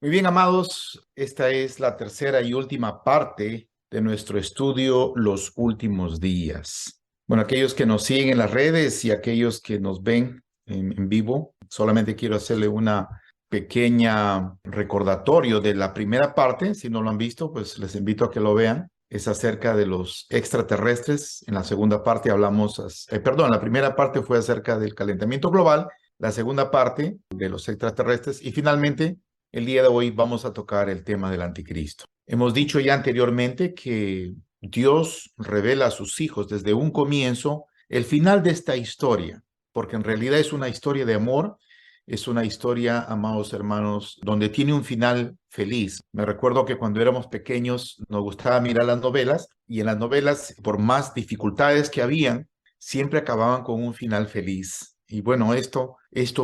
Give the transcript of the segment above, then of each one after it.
Muy bien, amados, esta es la tercera y última parte de nuestro estudio Los Últimos Días. Bueno, aquellos que nos siguen en las redes y aquellos que nos ven en vivo, solamente quiero hacerle una pequeña recordatorio de la primera parte. Si no lo han visto, pues les invito a que lo vean. Es acerca de los extraterrestres. En la segunda parte hablamos, la primera parte fue acerca del calentamiento global, la segunda parte de los extraterrestres y finalmente el día de hoy vamos a tocar el tema del anticristo. Hemos dicho ya anteriormente que Dios revela a sus hijos desde un comienzo el final de esta historia, porque en realidad es una historia de amor, es una historia, amados hermanos, donde tiene un final feliz. Me recuerdo que cuando éramos pequeños nos gustaba mirar las novelas y en las novelas, por más dificultades que habían, siempre acababan con un final feliz. Y bueno, esto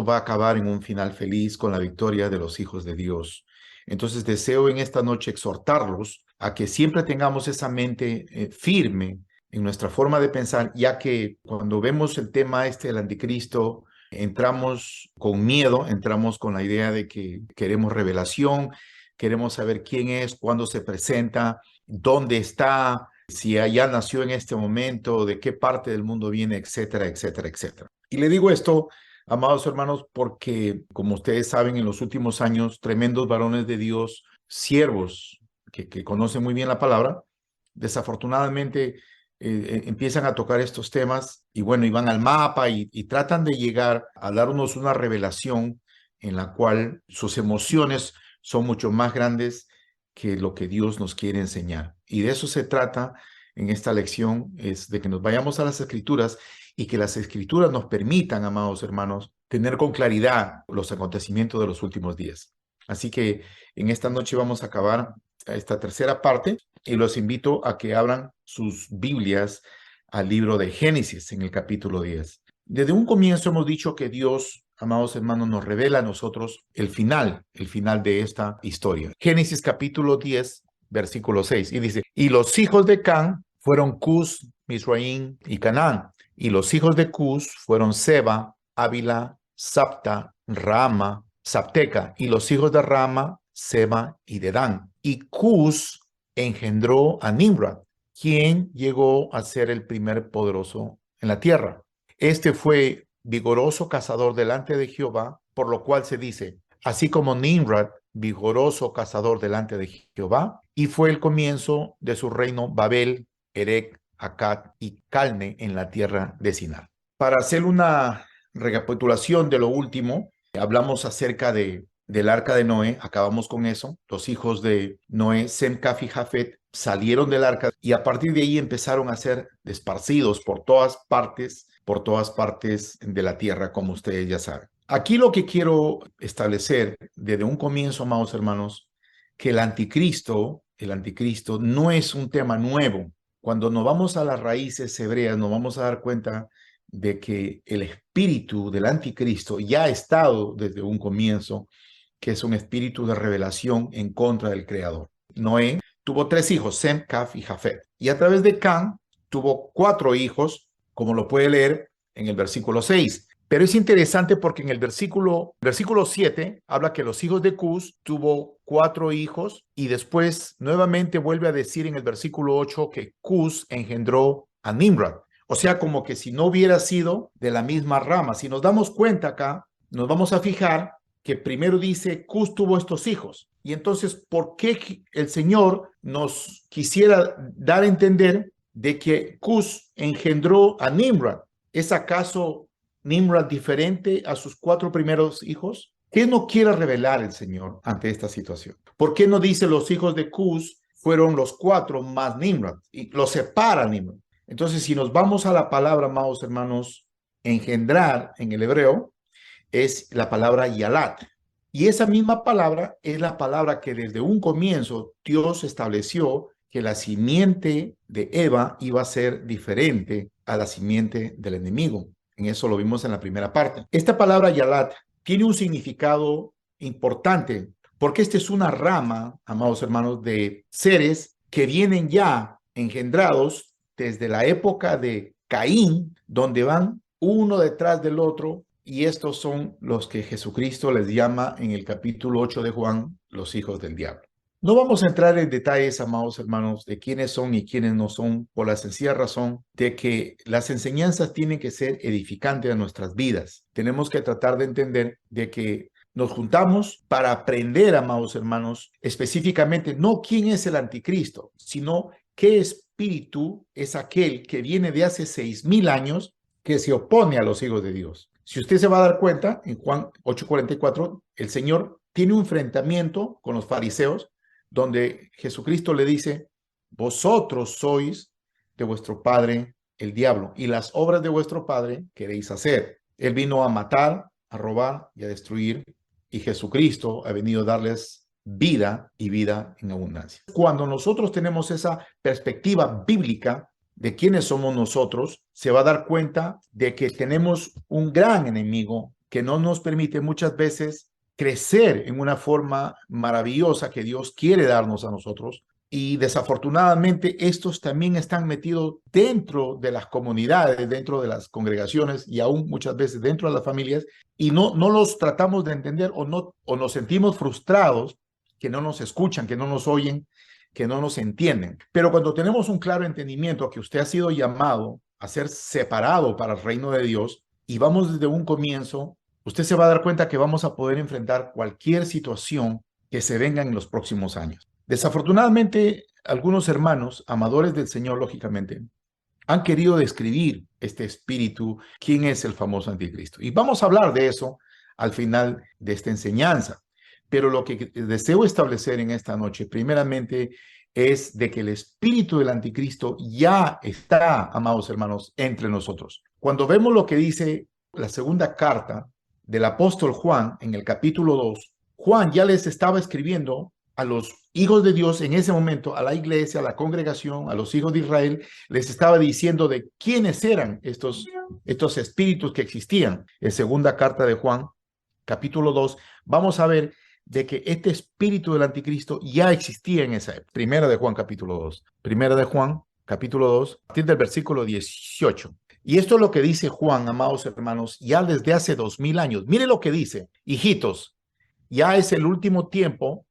va a acabar en un final feliz con la victoria de los hijos de Dios. Entonces deseo en esta noche exhortarlos a que siempre tengamos esa mente firme en nuestra forma de pensar, ya que cuando vemos el tema del anticristo, entramos con miedo, entramos con la idea de que queremos revelación, queremos saber quién es, cuándo se presenta, dónde está, si ya nació en este momento, de qué parte del mundo viene, etcétera, etcétera, etcétera. Y le digo esto, amados hermanos, porque como ustedes saben, en los últimos años, tremendos varones de Dios, siervos que conocen muy bien la palabra, desafortunadamente empiezan a tocar estos temas y bueno, y van al mapa y tratan de llegar a darnos una revelación en la cual sus emociones son mucho más grandes que lo que Dios nos quiere enseñar. Y de eso se trata en esta lección, es de que nos vayamos a las Escrituras y que las Escrituras nos permitan, amados hermanos, tener con claridad los acontecimientos de los últimos días. Así que en esta noche vamos a acabar esta tercera parte y los invito a que abran sus Biblias al libro de Génesis en el capítulo 10. Desde un comienzo hemos dicho que Dios, amados hermanos, nos revela a nosotros el final de esta historia. Génesis capítulo 10, versículo 6, y dice, y los hijos de Can fueron Cus, Misraim y Canaán, y los hijos de Cus fueron Seba, Ávila, Sapta, Rama, Sapteca, y los hijos de Rama, Seba y Dedán. Y Cus engendró a Nimrod, quien llegó a ser el primer poderoso en la tierra. Este fue vigoroso cazador delante de Jehová, por lo cual se dice, así como Nimrod, vigoroso cazador delante de Jehová, y fue el comienzo de su reino Babel, Erec, Akkad y Calne en la tierra de Sinar. Para hacer una recapitulación de lo último, hablamos acerca del arca de Noé, acabamos con eso. Los hijos de Noé, Sem, Caf y Jafet, salieron del arca y a partir de ahí empezaron a ser esparcidos por todas partes de la tierra, como ustedes ya saben. Aquí lo que quiero establecer desde un comienzo, amados hermanos, que el anticristo no es un tema nuevo. Cuando nos vamos a las raíces hebreas, nos vamos a dar cuenta de que el espíritu del anticristo ya ha estado desde un comienzo, que es un espíritu de revelación en contra del Creador. Noé tuvo 3 hijos, Sem, Caf y Jafet. Y a través de Can tuvo 4 hijos, como lo puede leer en el versículo 6. Pero es interesante porque en el versículo 7 habla que los hijos de Cus tuvo 4 hijos y después nuevamente vuelve a decir en el versículo 8 que Cus engendró a Nimrod. O sea, como que si no hubiera sido de la misma rama. Si nos damos cuenta acá, nos vamos a fijar que primero dice, Cus tuvo estos hijos. Y entonces, ¿por qué el Señor nos quisiera dar a entender de que Cus engendró a Nimrod? ¿Es acaso Nimrod diferente a sus 4 primeros hijos? ¿Qué no quiere revelar el Señor ante esta situación? ¿Por qué no dice los hijos de Cus fueron los 4 más Nimrod? Y los separa Nimrod. Entonces, si nos vamos a la palabra, amados hermanos, engendrar en el hebreo, es la palabra yalat. Y esa misma palabra es la palabra que desde un comienzo Dios estableció que la simiente de Eva iba a ser diferente a la simiente del enemigo. En eso lo vimos en la primera parte. Esta palabra yalat tiene un significado importante porque esta es una rama, amados hermanos, de seres que vienen ya engendrados desde la época de Caín, donde van uno detrás del otro Y estos son los que Jesucristo les llama en el capítulo 8 de Juan, los hijos del diablo. No vamos a entrar en detalles, amados hermanos, de quiénes son y quiénes no son, por la sencilla razón de que las enseñanzas tienen que ser edificantes a nuestras vidas. Tenemos que tratar de entender de que nos juntamos para aprender, amados hermanos, específicamente no quién es el anticristo, sino qué espíritu es aquel que viene de hace 6,000 años que se opone a los hijos de Dios. Si usted se va a dar cuenta, en Juan 8:44, el Señor tiene un enfrentamiento con los fariseos donde Jesucristo le dice, vosotros sois de vuestro padre el diablo y las obras de vuestro padre queréis hacer. Él vino a matar, a robar y a destruir, y Jesucristo ha venido a darles vida y vida en abundancia. Cuando nosotros tenemos esa perspectiva bíblica de quiénes somos nosotros, se va a dar cuenta de que tenemos un gran enemigo que no nos permite muchas veces crecer en una forma maravillosa que Dios quiere darnos a nosotros. Y desafortunadamente estos también están metidos dentro de las comunidades, dentro de las congregaciones y aún muchas veces dentro de las familias, y no los tratamos de entender o nos sentimos frustrados que no nos escuchan, que no nos oyen, que no nos entienden. Pero cuando tenemos un claro entendimiento que usted ha sido llamado a ser separado para el reino de Dios y vamos desde un comienzo, usted se va a dar cuenta que vamos a poder enfrentar cualquier situación que se venga en los próximos años. Desafortunadamente, algunos hermanos, amadores del Señor, lógicamente, han querido describir este espíritu, quién es el famoso anticristo. Y vamos a hablar de eso al final de esta enseñanza. Pero lo que deseo establecer en esta noche, primeramente, es de que el espíritu del anticristo ya está, amados hermanos, entre nosotros. Cuando vemos lo que dice la segunda carta del apóstol Juan en el capítulo 2, Juan ya les estaba escribiendo a los hijos de Dios en ese momento, a la iglesia, a la congregación, a los hijos de Israel, les estaba diciendo de quiénes eran estos espíritus que existían. En segunda carta de Juan, capítulo 2, vamos a ver de que este espíritu del anticristo ya existía en esa época. Primera de Juan, capítulo 2. Primera de Juan, capítulo 2, a partir del versículo 18. Y esto es lo que dice Juan, amados hermanos, ya desde hace 2000 años. Mire lo que dice, hijitos, ya es el último tiempo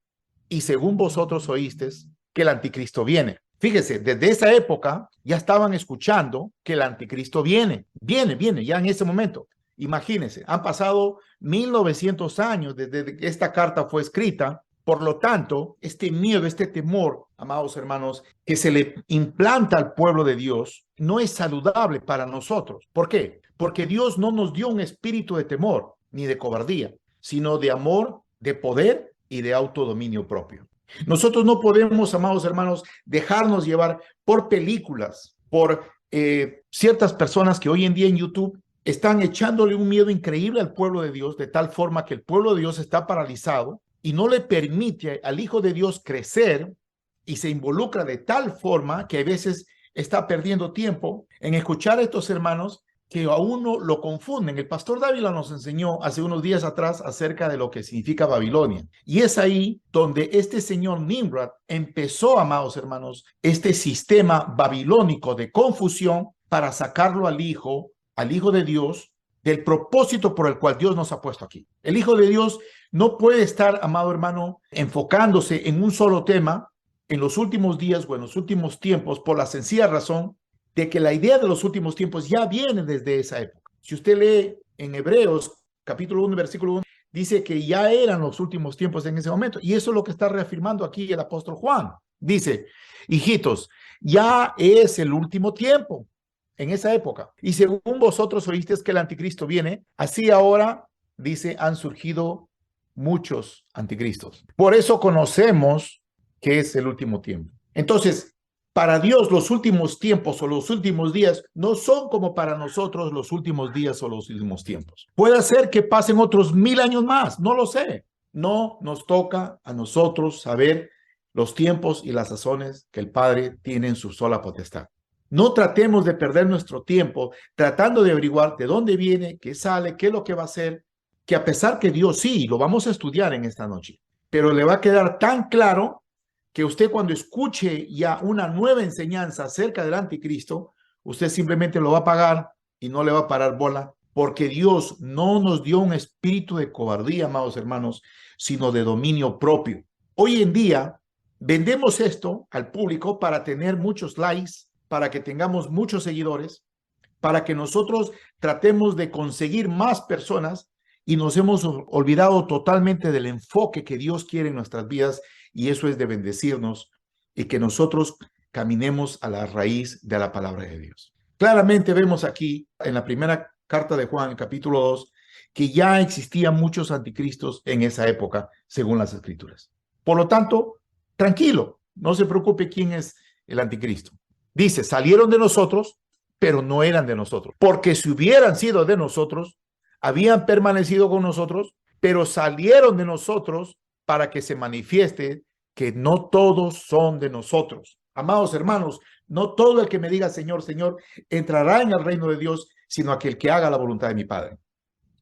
y según vosotros oísteis que el anticristo viene. Fíjese, desde esa época ya estaban escuchando que el anticristo viene, ya en ese momento. Imagínense, han pasado 1900 años desde que esta carta fue escrita. Por lo tanto, este miedo, este temor, amados hermanos, que se le implanta al pueblo de Dios, no es saludable para nosotros. ¿Por qué? Porque Dios no nos dio un espíritu de temor ni de cobardía, sino de amor, de poder y de autodominio propio. Nosotros no podemos, amados hermanos, dejarnos llevar por películas, por ciertas personas que hoy en día en YouTube están echándole un miedo increíble al pueblo de Dios, de tal forma que el pueblo de Dios está paralizado y no le permite al Hijo de Dios crecer y se involucra de tal forma que a veces está perdiendo tiempo en escuchar a estos hermanos que a uno lo confunden. El pastor Dávila nos enseñó hace unos días atrás acerca de lo que significa Babilonia. Y es ahí donde este señor Nimrod empezó, amados hermanos, este sistema babilónico de confusión para sacarlo al Hijo de Dios del propósito por el cual Dios nos ha puesto aquí. El Hijo de Dios no puede estar, amado hermano, enfocándose en un solo tema en los últimos días o en los últimos tiempos por la sencilla razón de que la idea de los últimos tiempos ya viene desde esa época. Si usted lee en Hebreos, capítulo 1, versículo 1, dice que ya eran los últimos tiempos en ese momento. Y eso es lo que está reafirmando aquí el apóstol Juan. Dice, hijitos, ya es el último tiempo en esa época. Y según vosotros oísteis que el anticristo viene, así ahora, dice, han surgido muchos anticristos. Por eso conocemos que es el último tiempo. Entonces, para Dios los últimos tiempos o los últimos días no son como para nosotros los últimos días o los últimos tiempos. Puede ser que pasen otros 1000 años más, no lo sé. No nos toca a nosotros saber los tiempos y las sazones que el Padre tiene en su sola potestad. No tratemos de perder nuestro tiempo tratando de averiguar de dónde viene, qué sale, qué es lo que va a hacer, que a pesar que Dios sí, lo vamos a estudiar en esta noche, pero le va a quedar tan claro que usted cuando escuche ya una nueva enseñanza acerca del anticristo, usted simplemente lo va a pagar y no le va a parar bola porque Dios no nos dio un espíritu de cobardía, amados hermanos, sino de dominio propio. Hoy en día vendemos esto al público para tener muchos likes, para que tengamos muchos seguidores, para que nosotros tratemos de conseguir más personas, y nos hemos olvidado totalmente del enfoque que Dios quiere en nuestras vidas, y eso es de bendecirnos y que nosotros caminemos a la raíz de la palabra de Dios. Claramente vemos aquí en la primera carta de Juan, capítulo 2, que ya existían muchos anticristos en esa época, según las escrituras. Por lo tanto, tranquilo, no se preocupe quién es el anticristo. Dice, salieron de nosotros, pero no eran de nosotros. Porque si hubieran sido de nosotros, habían permanecido con nosotros, pero salieron de nosotros para que se manifieste que no todos son de nosotros. Amados hermanos, no todo el que me diga Señor, Señor, entrará en el reino de Dios, sino aquel que haga la voluntad de mi Padre.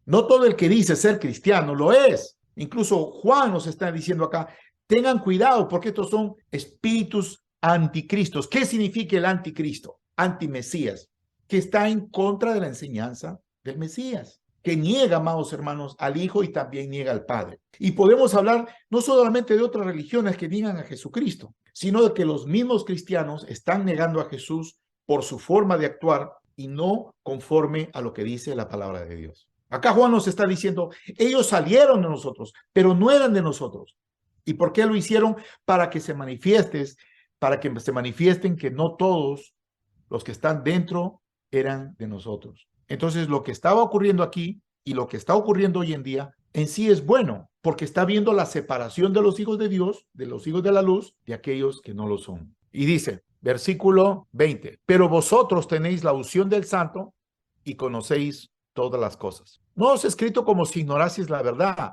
No todo el que dice ser cristiano lo es. Incluso Juan nos está diciendo acá, tengan cuidado porque estos son espíritus anticristos. ¿Qué significa el anticristo? Antimesías, que está en contra de la enseñanza del Mesías, que niega, amados hermanos, al Hijo y también niega al Padre. Y podemos hablar no solamente de otras religiones que niegan a Jesucristo, sino de que los mismos cristianos están negando a Jesús por su forma de actuar y no conforme a lo que dice la palabra de Dios. Acá Juan nos está diciendo, ellos salieron de nosotros, pero no eran de nosotros. ¿Y por qué lo hicieron? Para que se manifiesten que no todos los que están dentro eran de nosotros. Entonces, lo que estaba ocurriendo aquí y lo que está ocurriendo hoy en día en sí es bueno, porque está viendo la separación de los hijos de Dios, de los hijos de la luz, de aquellos que no lo son. Y dice, versículo 20, pero vosotros tenéis la unción del Santo y conocéis todas las cosas. No os he escrito como si ignoraseis la verdad,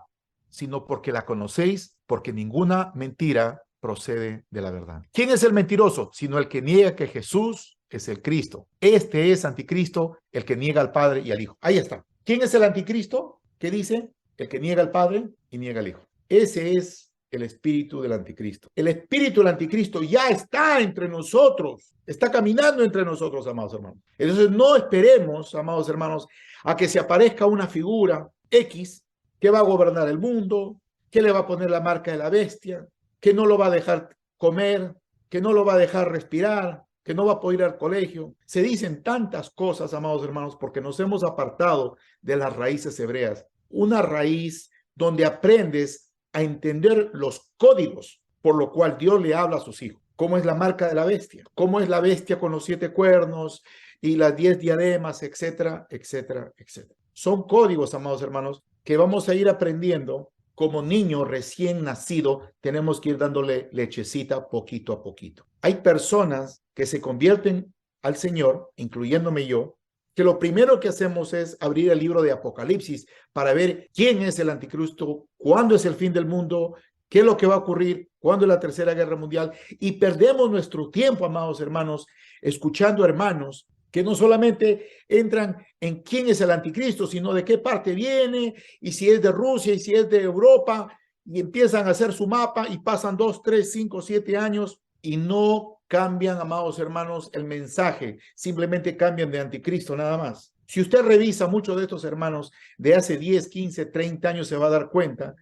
sino porque la conocéis, porque ninguna mentira procede de la verdad. ¿Quién es el mentiroso? Sino el que niega que Jesús es el Cristo. Este es anticristo, el que niega al Padre y al Hijo. Ahí está. ¿Quién es el anticristo? ¿Qué dice? El que niega al Padre y niega al Hijo. Ese es el espíritu del anticristo. El espíritu del anticristo ya está entre nosotros, está caminando entre nosotros, amados hermanos. Entonces no esperemos, amados hermanos, a que se aparezca una figura X que va a gobernar el mundo, que le va a poner la marca de la bestia, que no lo va a dejar comer, que no lo va a dejar respirar, que no va a poder ir al colegio. Se dicen tantas cosas, amados hermanos, porque nos hemos apartado de las raíces hebreas. Una raíz donde aprendes a entender los códigos por lo cual Dios le habla a sus hijos. ¿Cómo es la marca de la bestia? ¿Cómo es la bestia con los 7 cuernos y las 10 diademas, etcétera, etcétera, etcétera? Son códigos, amados hermanos, que vamos a ir aprendiendo. Como niño recién nacido, tenemos que ir dándole lechecita poquito a poquito. Hay personas que se convierten al Señor, incluyéndome yo, que lo primero que hacemos es abrir el libro de Apocalipsis para ver quién es el anticristo, cuándo es el fin del mundo, qué es lo que va a ocurrir, cuándo es la tercera guerra mundial, y perdemos nuestro tiempo, amados hermanos, escuchando hermanos que no solamente entran en quién es el anticristo, sino de qué parte viene, y si es de Rusia, y si es de Europa, y empiezan a hacer su mapa, y pasan 2, 3, 5, 7 años, y no cambian, amados hermanos, el mensaje, simplemente cambian de anticristo nada más. Si usted revisa muchos de estos hermanos de hace 10, 15, 30 años, se va a dar cuenta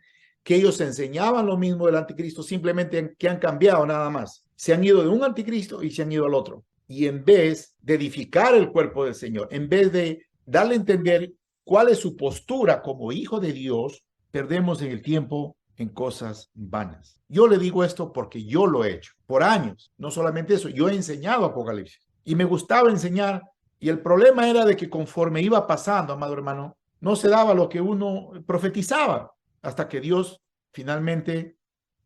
que ellos enseñaban lo mismo del anticristo, simplemente que han cambiado nada más. Se han ido de un anticristo y se han ido al otro. Y en vez de edificar el cuerpo del Señor, en vez de darle a entender cuál es su postura como hijo de Dios, perdemos en el tiempo en cosas vanas. Yo le digo esto porque yo lo he hecho por años. No solamente eso, yo he enseñado Apocalipsis y me gustaba enseñar, y el problema era de que conforme iba pasando, amado hermano, no se daba lo que uno profetizaba, hasta que Dios finalmente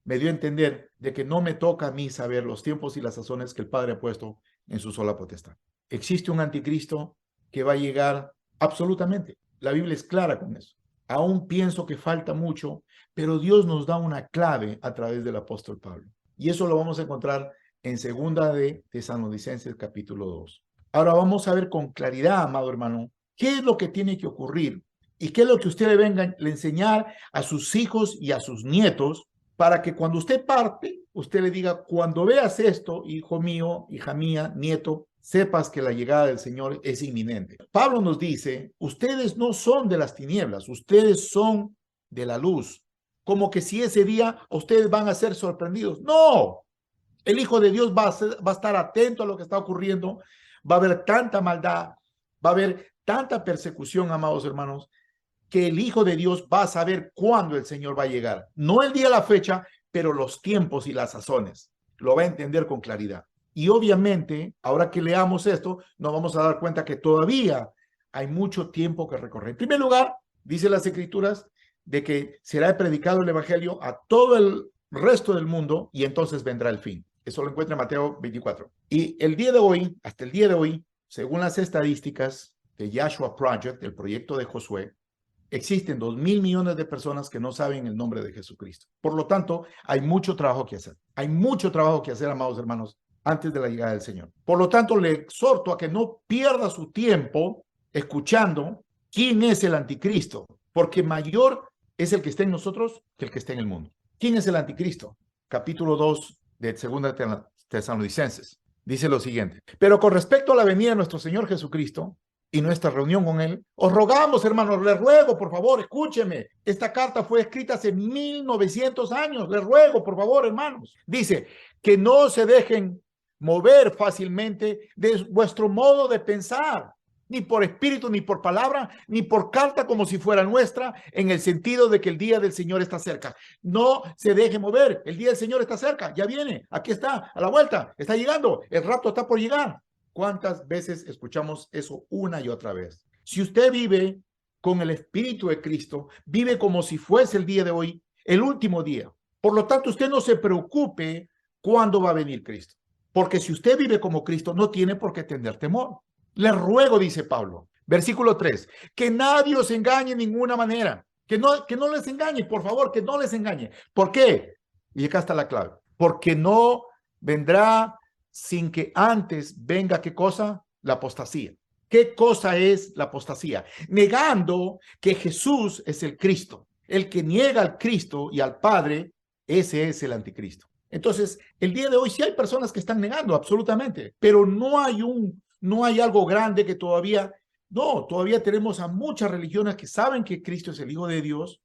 me dio a entender de que no me toca a mí saber los tiempos y las sazones que el Padre ha puesto en su sola potestad. Existe un anticristo que va a llegar absolutamente. La Biblia es clara con eso. Aún pienso que falta mucho, pero Dios nos da una clave a través del apóstol Pablo. Y eso lo vamos a encontrar en 2 de Tesalonicenses capítulo 2. Ahora vamos a ver con claridad, amado hermano, qué es lo que tiene que ocurrir y qué es lo que usted le venga a enseñar a sus hijos y a sus nietos, para que cuando usted parte, usted le diga, cuando veas esto, hijo mío, hija mía, nieto, sepas que la llegada del Señor es inminente. Pablo nos dice, ustedes no son de las tinieblas, ustedes son de la luz. Como que si ese día ustedes van a ser sorprendidos. No, el Hijo de Dios va a estar atento a lo que está ocurriendo. Va a haber tanta maldad, va a haber tanta persecución, amados hermanos, que el Hijo de Dios va a saber cuándo el Señor va a llegar. No el día, la fecha, pero los tiempos y las sazones. Lo va a entender con claridad. Y obviamente, ahora que leamos esto, nos vamos a dar cuenta que todavía hay mucho tiempo que recorrer. En primer lugar, dice las Escrituras, de que será predicado el Evangelio a todo el resto del mundo y entonces vendrá el fin. Eso lo encuentra en Mateo 24. Y el día de hoy, hasta el día de hoy, según las estadísticas de Joshua Project, el proyecto de Josué, existen 2.000 millones de personas que no saben el nombre de Jesucristo. Por lo tanto, hay mucho trabajo que hacer. Hay mucho trabajo que hacer, amados hermanos, antes de la llegada del Señor. Por lo tanto, le exhorto a que no pierda su tiempo escuchando quién es el anticristo, porque mayor es el que está en nosotros que el que está en el mundo. ¿Quién es el anticristo? Capítulo 2 de 2 Tesalonicenses. Dice lo siguiente: pero con respecto a la venida de nuestro Señor Jesucristo y nuestra reunión con él, os rogamos, hermanos, les ruego, por favor, escúcheme. Esta carta fue escrita hace 1900 años. Les ruego, por favor, hermanos. Dice que no se dejen mover fácilmente de vuestro modo de pensar, ni por espíritu, ni por palabra, ni por carta como si fuera nuestra, en el sentido de que el día del Señor está cerca. No se deje mover. El día del Señor está cerca. Ya viene. Aquí está, a la vuelta. Está llegando. El rapto está por llegar. ¿Cuántas veces escuchamos eso una y otra vez? Si usted vive con el Espíritu de Cristo, vive como si fuese el día de hoy, el último día. Por lo tanto, usted no se preocupe cuándo va a venir Cristo. Porque si usted vive como Cristo, no tiene por qué tener temor. Les ruego, dice Pablo, versículo 3, que nadie os engañe de ninguna manera. Que no les engañe, por favor, que no les engañe. ¿Por qué? Y acá está la clave. Porque no vendrá sin que antes venga, ¿qué cosa? La apostasía. ¿Qué cosa es la apostasía? Negando que Jesús es el Cristo. El que niega al Cristo y al Padre, ese es el anticristo. Entonces, el día de hoy sí hay personas que están negando absolutamente, pero no hay algo grande que todavía, no, todavía tenemos a muchas religiones que saben que Cristo es el Hijo de Dios,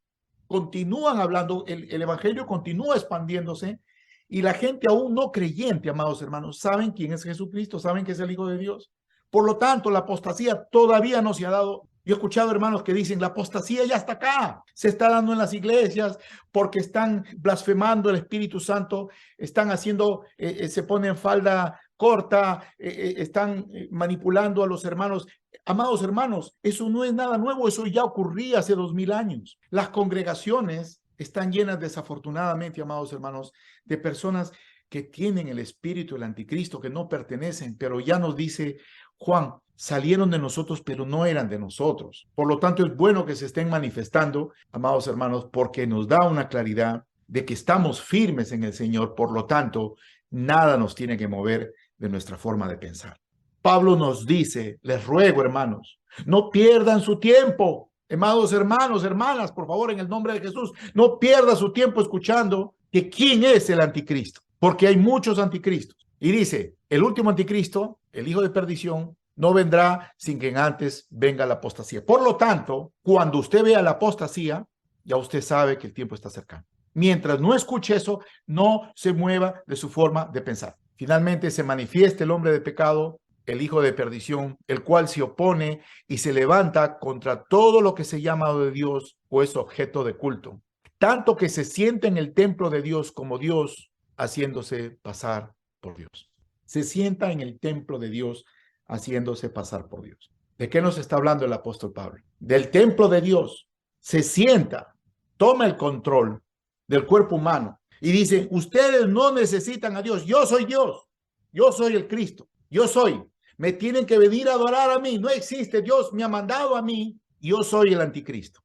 continúan hablando, el Evangelio continúa expandiéndose, y la gente aún no creyente, amados hermanos, saben quién es Jesucristo, saben que es el Hijo de Dios. Por lo tanto, la apostasía todavía no se ha dado. Yo he escuchado hermanos que dicen, la apostasía ya está acá, se está dando en las iglesias porque están blasfemando el Espíritu Santo, están haciendo, se ponen falda corta, están manipulando a los hermanos. Amados hermanos, eso no es nada nuevo, eso ya ocurría hace 2000 años. Las congregaciones están llenas, desafortunadamente, amados hermanos, de personas que tienen el espíritu del anticristo, que no pertenecen, pero ya nos dice Juan, salieron de nosotros, pero no eran de nosotros. Por lo tanto, es bueno que se estén manifestando, amados hermanos, porque nos da una claridad de que estamos firmes en el Señor. Por lo tanto, nada nos tiene que mover de nuestra forma de pensar. Pablo nos dice, les ruego, hermanos, no pierdan su tiempo. Amados hermanos, hermanas, por favor, en el nombre de Jesús, no pierda su tiempo escuchando que quién es el anticristo, porque hay muchos anticristos. Y dice, el último anticristo, el hijo de perdición, no vendrá sin que antes venga la apostasía. Por lo tanto, cuando usted vea la apostasía, ya usted sabe que el tiempo está cercano. Mientras no escuche eso, no se mueva de su forma de pensar. Finalmente se manifiesta el hombre de pecado, el hijo de perdición, el cual se opone y se levanta contra todo lo que se llama de Dios o es objeto de culto, tanto que se sienta en el templo de Dios como Dios, haciéndose pasar por Dios. Se sienta en el templo de Dios, haciéndose pasar por Dios. ¿De qué nos está hablando el apóstol Pablo? Del templo de Dios. Se sienta, toma el control del cuerpo humano y dice, ustedes no necesitan a Dios, yo soy Dios, yo soy el Cristo, yo soy. Me tienen que venir a adorar a mí. No existe. Dios me ha mandado a mí. Yo soy el anticristo.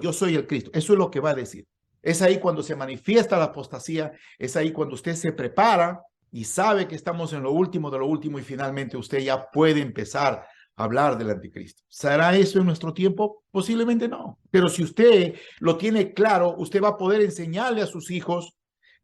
Yo soy el Cristo. Eso es lo que va a decir. Es ahí cuando se manifiesta la apostasía. Es ahí cuando usted se prepara y sabe que estamos en lo último de lo último y finalmente usted ya puede empezar a hablar del anticristo. ¿Será eso en nuestro tiempo? Posiblemente no. Pero si usted lo tiene claro, usted va a poder enseñarle a sus hijos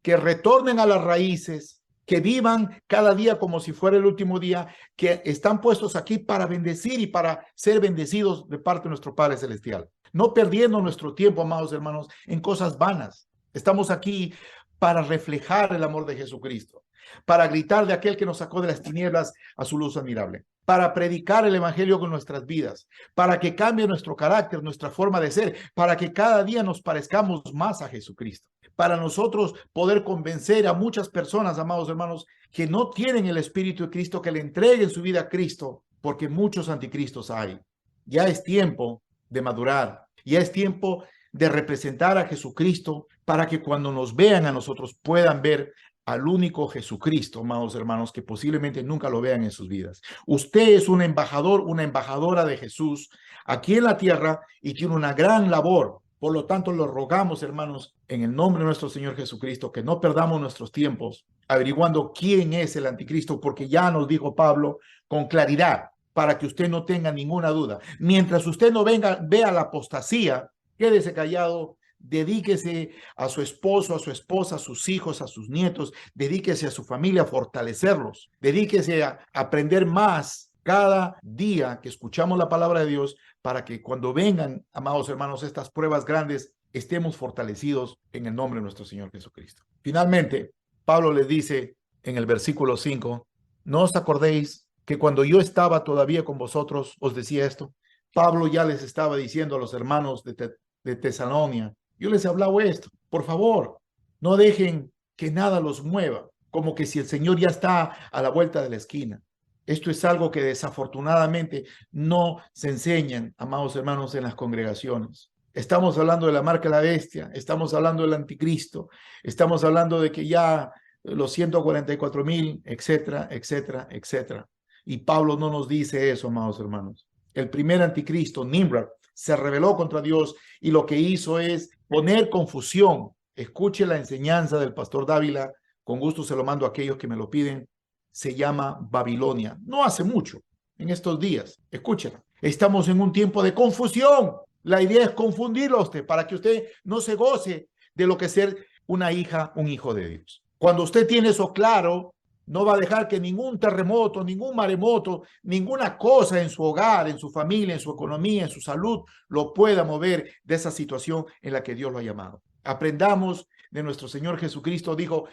que retornen a las raíces, que vivan cada día como si fuera el último día, que están puestos aquí para bendecir y para ser bendecidos de parte de nuestro Padre Celestial. No perdiendo nuestro tiempo, amados hermanos, en cosas vanas. Estamos aquí para reflejar el amor de Jesucristo, para gritar de aquel que nos sacó de las tinieblas a su luz admirable, para predicar el evangelio con nuestras vidas, para que cambie nuestro carácter, nuestra forma de ser, para que cada día nos parezcamos más a Jesucristo, para nosotros poder convencer a muchas personas, amados hermanos, que no tienen el Espíritu de Cristo, que le entreguen su vida a Cristo, porque muchos anticristos hay. Ya es tiempo de madurar, ya es tiempo de representar a Jesucristo para que cuando nos vean a nosotros puedan ver al único Jesucristo, amados hermanos, que posiblemente nunca lo vean en sus vidas. Usted es un embajador, una embajadora de Jesús aquí en la tierra y tiene una gran labor. Por lo tanto, lo rogamos, hermanos, en el nombre de nuestro Señor Jesucristo, que no perdamos nuestros tiempos averiguando quién es el anticristo, porque ya nos dijo Pablo con claridad, para que usted no tenga ninguna duda. Mientras usted no vea la apostasía, quédese callado, dedíquese a su esposo, a su esposa, a sus hijos, a sus nietos, dedíquese a su familia a fortalecerlos, dedíquese a aprender más cada día que escuchamos la palabra de Dios para que cuando vengan, amados hermanos, estas pruebas grandes, estemos fortalecidos en el nombre de nuestro Señor Jesucristo. Finalmente, Pablo les dice en el versículo 5, ¿no os acordéis que cuando yo estaba todavía con vosotros os decía esto? Pablo ya les estaba diciendo a los hermanos de Tesalonia, yo les he hablado esto, por favor, no dejen que nada los mueva, como que si el Señor ya está a la vuelta de la esquina. Esto es algo que desafortunadamente no se enseñan, amados hermanos, en las congregaciones. Estamos hablando de la marca de la bestia, estamos hablando del anticristo, estamos hablando de que ya los 144,000, etcétera, etcétera, etcétera. Y Pablo no nos dice eso, amados hermanos. El primer anticristo, Nimrod, se rebeló contra Dios y lo que hizo es poner confusión. Escuche la enseñanza del pastor Dávila, con gusto se lo mando a aquellos que me lo piden. Se llama Babilonia. No hace mucho, en estos días. Escúchela. Estamos en un tiempo de confusión. La idea es confundirlo a usted para que usted no se goce de lo que es ser una hija, un hijo de Dios. Cuando usted tiene eso claro, no va a dejar que ningún terremoto, ningún maremoto, ninguna cosa en su hogar, en su familia, en su economía, en su salud, lo pueda mover de esa situación en la que Dios lo ha llamado. Aprendamos de nuestro Señor Jesucristo. Dijo,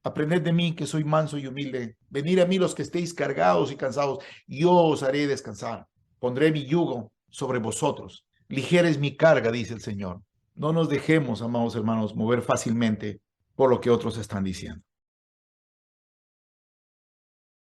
aprended de mí que soy manso y humilde. Venid a mí los que estéis cargados y cansados, yo os haré descansar. Pondré mi yugo sobre vosotros. Ligera es mi carga, dice el Señor. No nos dejemos, amados hermanos, mover fácilmente por lo que otros están diciendo.